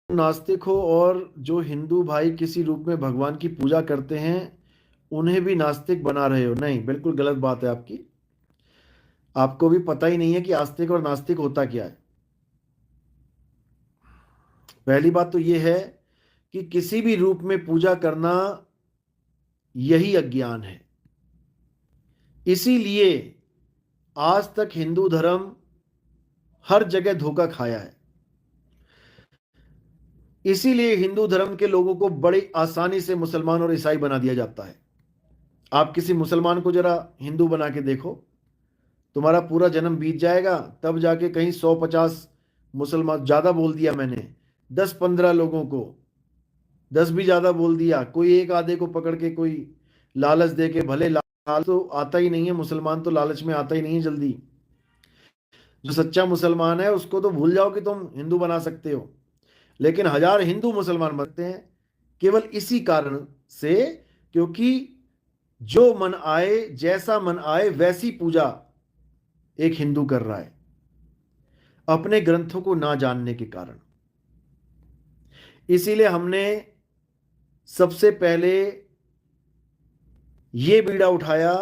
नास्तिक हो और जो हिंदू भाई किसी रूप में भगवान की पूजा करते हैं उन्हें भी नास्तिक बना रहे हो। नहीं, बिल्कुल गलत बात है आपकी। आपको भी पता ही नहीं है कि आस्तिक और नास्तिक होता क्या है। पहली बात तो यह है कि किसी भी रूप में पूजा करना यही अज्ञान है। इसीलिए आज तक हिंदू धर्म हर जगह धोखा खाया है। इसीलिए हिंदू धर्म के लोगों को बड़ी आसानी से मुसलमान और ईसाई बना दिया जाता है। आप किसी मुसलमान को जरा हिंदू बना के देखो, तुम्हारा पूरा जन्म बीत जाएगा, तब जाके कहीं 150 मुसलमान, ज्यादा बोल दिया मैंने, 10-15 लोगों को, 10 भी ज्यादा बोल दिया, कोई एक आधे को पकड़ के कोई लालच दे के, भले लालच तो आता ही नहीं है, मुसलमान तो लालच में आता ही नहीं है जल्दी। जो सच्चा मुसलमान है उसको तो भूल जाओ कि तुम हिंदू बना सकते हो, लेकिन हजार हिंदू मुसलमान बनते हैं केवल इसी कारण से, क्योंकि जो मन आए, जैसा मन आए वैसी पूजा एक हिंदू कर रहा है, अपने ग्रंथों को ना जानने के कारण। इसीलिए हमने सबसे पहले ये बीड़ा उठाया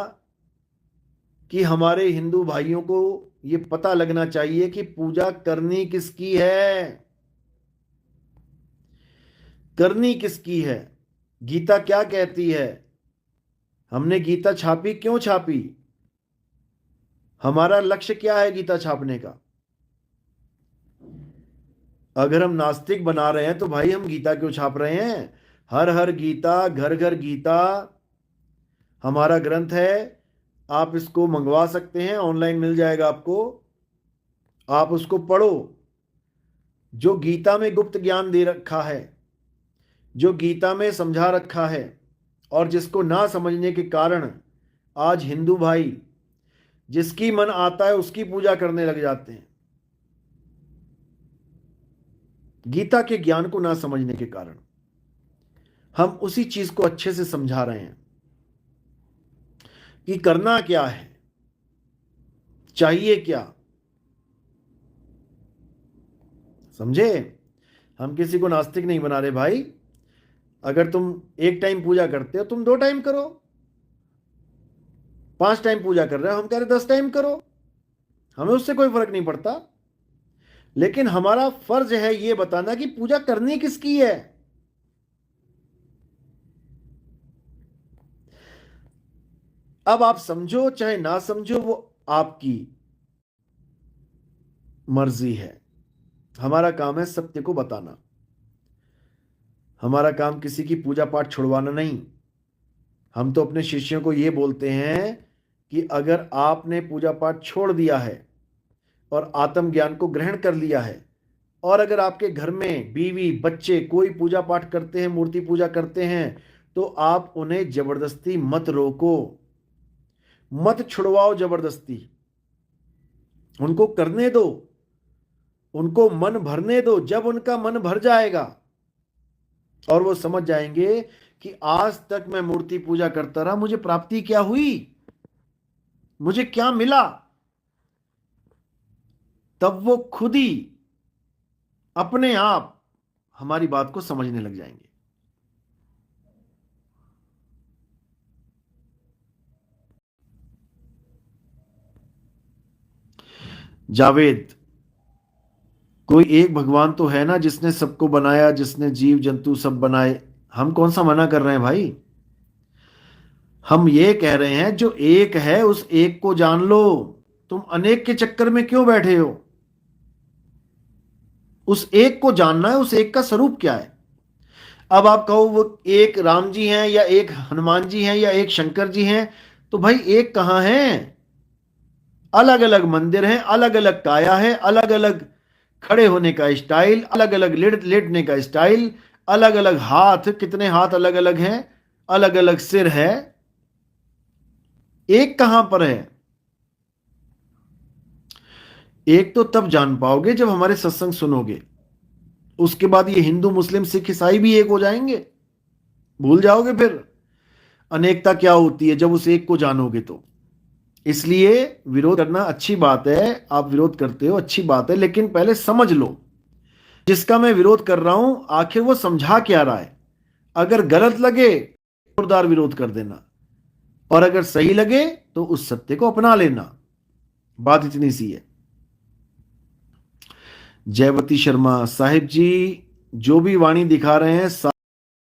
कि हमारे हिंदू भाइयों को ये पता लगना चाहिए कि पूजा करनी किसकी है, करनी किसकी है। गीता क्या कहती है? हमने गीता छापी, क्यों छापी? हमारा लक्ष्य क्या है गीता छापने का? अगर हम नास्तिक बना रहे हैं तो भाई हम गीता क्यों छाप रहे हैं? हर हर गीता, घर घर गीता हमारा ग्रंथ है। आप इसको मंगवा सकते हैं, ऑनलाइन मिल जाएगा आपको, आप उसको पढ़ो। जो गीता में गुप्त ज्ञान दे रखा है, जो गीता में समझा रखा है, और जिसको ना समझने के कारण आज हिंदू भाई जिसकी मन आता है उसकी पूजा करने लग जाते हैं, गीता के ज्ञान को ना समझने के कारण। हम उसी चीज को अच्छे से समझा रहे हैं कि करना क्या है, चाहिए क्या। समझे? हम किसी को नास्तिक नहीं बना रहे भाई। अगर तुम एक टाइम पूजा करते हो, तुम 2 टाइम करो। 5 टाइम पूजा कर रहे हो, हम कह रहे 10 टाइम करो, हमें उससे कोई फर्क नहीं पड़ता। लेकिन हमारा फर्ज है यह बताना कि पूजा करनी किसकी है। अब आप समझो चाहे ना समझो, वो आपकी मर्जी है। हमारा काम है सत्य को बताना। हमारा काम किसी की पूजा पाठ छुड़वाना नहीं। हम तो अपने शिष्यों को यह बोलते हैं कि अगर आपने पूजा पाठ छोड़ दिया है और आत्मज्ञान को ग्रहण कर लिया है, और अगर आपके घर में बीवी बच्चे कोई पूजा पाठ करते हैं, मूर्ति पूजा करते हैं, तो आप उन्हें जबरदस्ती मत रोको, मत छुड़वाओ जबरदस्ती। उनको करने दो, उनको मन भरने दो। जब उनका मन भर जाएगा और वो समझ जाएंगे कि आज तक मैं मूर्ति पूजा करता रहा, मुझे प्राप्ति क्या हुई, मुझे क्या मिला, तब वो खुद ही अपने आप हमारी बात को समझने लग जाएंगे। जावेद, कोई एक भगवान तो है ना जिसने सबको बनाया, जिसने जीव जंतु सब बनाए। हम कौन सा मना कर रहे हैं भाई? हम ये कह रहे हैं जो एक है उस एक को जान लो। तुम अनेक के चक्कर में क्यों बैठे हो? उस एक को जानना है, उस एक का स्वरूप क्या है। अब आप कहो वो एक राम जी हैं या एक हनुमान जी हैं या एक शंकर जी हैं, तो भाई एक कहां है? अलग अलग मंदिर हैं, अलग अलग काया है, अलग अलग खड़े होने का स्टाइल, अलग अलग लेटने का स्टाइल, अलग अलग हाथ, कितने हाथ अलग अलग हैं, अलग अलग सिर है। एक कहां पर है? एक तो तब जान पाओगे जब हमारे सत्संग सुनोगे। उसके बाद ये हिंदू मुस्लिम सिख ईसाई भी एक हो जाएंगे, भूल जाओगे फिर अनेकता क्या होती है जब उस एक को जानोगे तो। इसलिए विरोध करना अच्छी बात है, आप विरोध करते हो अच्छी बात है, लेकिन पहले समझ लो जिसका मैं विरोध कर रहा हूं आखिर वो समझा क्या रहा है। अगर गलत लगे जोरदार विरोध कर देना, और अगर सही लगे तो उस सत्य को अपना लेना। बात इतनी सी है। जयवती शर्मा साहिब जी जो भी वाणी दिखा रहे हैं